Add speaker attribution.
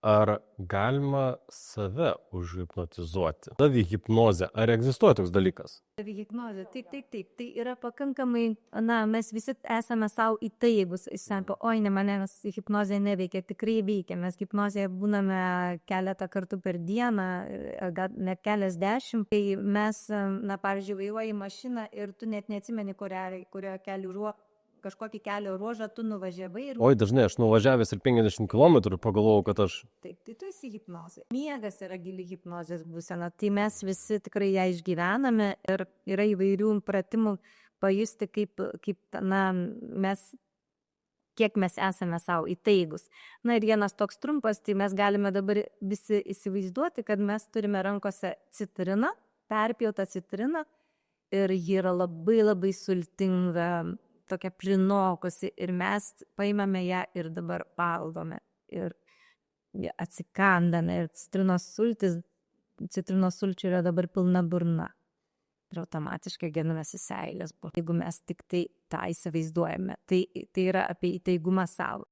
Speaker 1: ar galima save užhipnotizuoti? Savihipnozė, ar egzistuoja toks dalykas?
Speaker 2: Savihipnozė, taip. Tai yra pakankamai, mes visi esame savo įtaigus. Jis sako, oi, ne manęs hipnozė neveikia, tikrai veikia. Mes hipnozėje būname keletą kartų per dieną, gal net keliasdešimt. Tai mes, pavyzdžiui, vairuoji mašiną ir tu net neatsimeni, kurio kažkokį kelio ruožą tu nuvažiavai.
Speaker 1: Oi, dažnai aš nuvažiavęs ir 50 km pagalvojau, kad aš...
Speaker 2: Taip, tai tu esi hipnozė. Miegas yra gili hipnozės būsena, tai mes visi tikrai ją išgyvename ir yra įvairių pratimų pajusti, kiek mes esame savo įtaigus. Ir vienas toks trumpas, tai mes galime dabar visi įsivaizduoti, kad mes turime rankose citriną, perpjautą citriną ir ji yra labai labai sultinga, tokia prinokusi ir mes paimame ją ir dabar valgome ir atsikandame ir citrinos sulčių yra dabar pilna burna ir automatiškai genamasi seilės. Jeigu mes tik tai tą įsivaizduojame, tai yra apie įtaigumą savo.